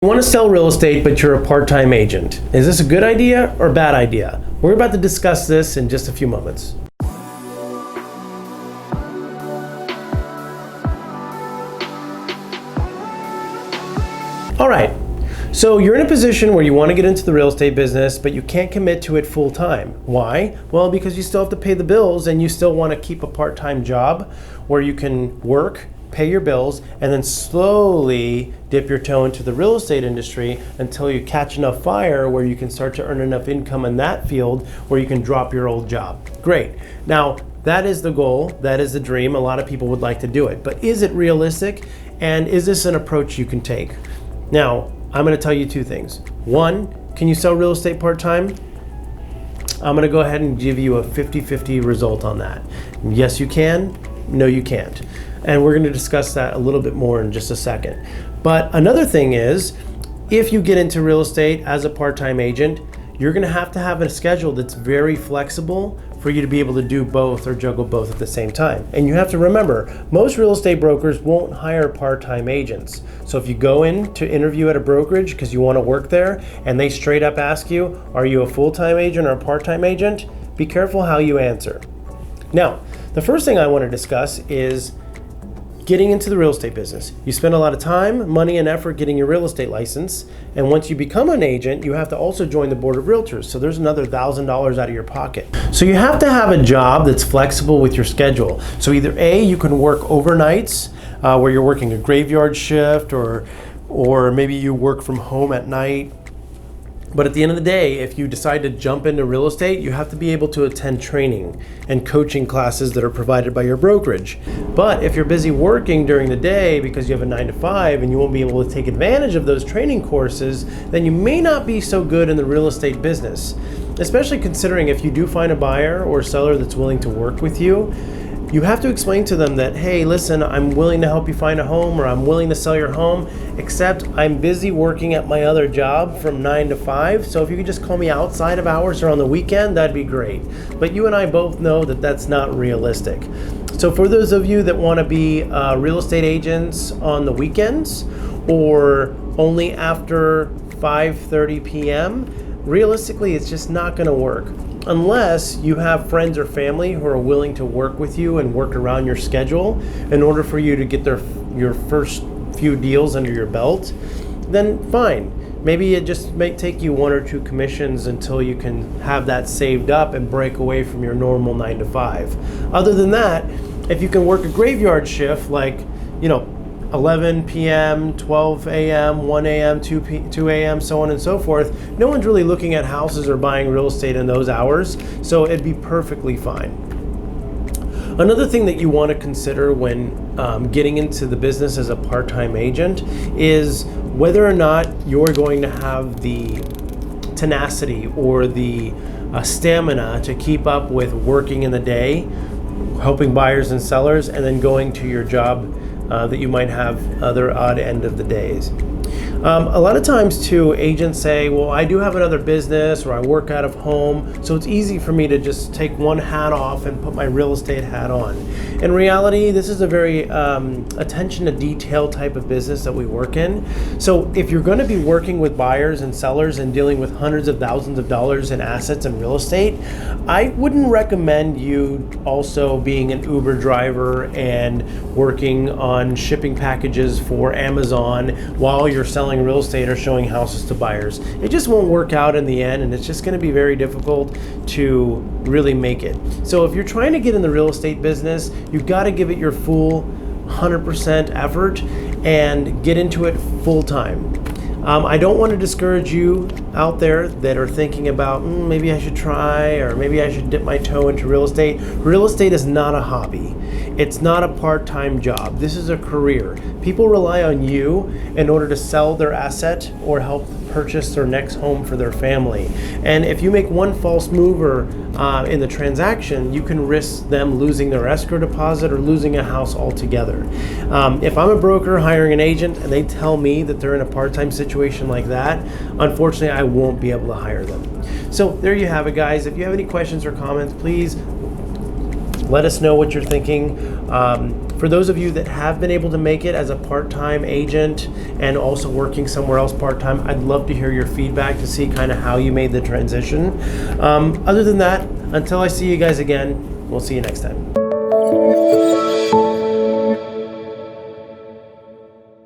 You want to sell real estate, but you're a part-time agent. Is this a good idea or bad idea? We're about to discuss this in just a few moments. All right, so you're in a position where you want to get into the real estate business, but you can't commit to it full time. Why? Well, because you still have to pay the bills and you still want to keep a part-time job where you can work, pay your bills, and then slowly dip your toe into the real estate industry until you catch enough fire where you can start to earn enough income in that field where you can drop your old job. Great. Now, that is the goal. That is the dream. A lot of people would like to do it. But is it realistic? And is this an approach you can take? Now, I'm going to tell you two things. One, can you sell real estate part-time? I'm going to go ahead and give you a 50-50 result on that. Yes, you can. No, you can't. And we're going to discuss that a little bit more in just a second. But another thing is, if you get into real estate as a part-time agent, you're going to have a schedule that's very flexible for you to be able to do both or juggle both at the same time. And you have to remember, most real estate brokers won't hire part-time agents. So if you go in to interview at a brokerage because you want to work there and they straight up ask you, are you a full-time agent or a part-time agent? Be careful how you answer. Now, the first thing I want to discuss is getting into the real estate business. You spend a lot of time, money, and effort getting your real estate license. And once you become an agent, you have to also join the board of realtors. So there's another $1,000 out of your pocket. So you have to have a job that's flexible with your schedule. So either A, you can work overnights where you're working a graveyard shift, or maybe you work from home at night. But at the end of the day, if you decide to jump into real estate, you have to be able to attend training and coaching classes that are provided by your brokerage. But if you're busy working during the day because you have a 9-to-5 and you won't be able to take advantage of those training courses, then you may not be so good in the real estate business. Especially considering if you do find a buyer or seller that's willing to work with you, you have to explain to them that, hey, listen, I'm willing to help you find a home, or I'm willing to sell your home, except I'm busy working at my other job from 9 to 5. So if you could just call me outside of hours or on the weekend, that'd be great. But you and I both know that that's not realistic. So for those of you that want to be real estate agents on the weekends or only after 5:30 p.m., realistically, it's just not going to work. Unless you have friends or family who are willing to work with you and work around your schedule in order for you to get your first few deals under your belt, then fine. Maybe it just may take you 1 or 2 commissions until you can have that saved up and break away from your normal 9-to-5. Other than that, if you can work a graveyard shift like, 11 p.m., 12 a.m., 1 a.m., 2 a.m., so on and so forth, no one's really looking at houses or buying real estate in those hours, so it'd be perfectly fine. Another thing that you want to consider when getting into the business as a part-time agent is whether or not you're going to have the tenacity or the stamina to keep up with working in the day, helping buyers and sellers, and then going to your job that you might have other odd end of the days. A lot of times too, agents say, well, I do have another business or I work out of home, so it's easy for me to just take one hat off and put my real estate hat on. In reality, this is a very attention to detail type of business that we work in. So if you're going to be working with buyers and sellers and dealing with hundreds of thousands of dollars in assets and real estate, I wouldn't recommend you also being an Uber driver and working on shipping packages for Amazon while you're selling real estate or showing houses to buyers. It just won't work out in the end, and it's just going to be very difficult to really make it. So if you're trying to get in the real estate business, you've got to give it your full 100% effort and get into it full time. I don't want to discourage you out there that are thinking about maybe I should try, or maybe I should dip my toe into real estate. Real estate is not a hobby. It's not a part-time job. This is a career. People rely on you in order to sell their asset or help purchase their next home for their family. And if you make one false move in the transaction, you can risk them losing their escrow deposit or losing a house altogether. If I'm a broker hiring an agent and they tell me that they're in a part-time situation like that, unfortunately, I won't be able to hire them. So there you have it, guys. If you have any questions or comments, please let us know what you're thinking. For those of you that have been able to make it as a part-time agent and also working somewhere else part-time, I'd love to hear your feedback to see kind of how you made the transition. Other than that, until I see you guys again, we'll see you next time.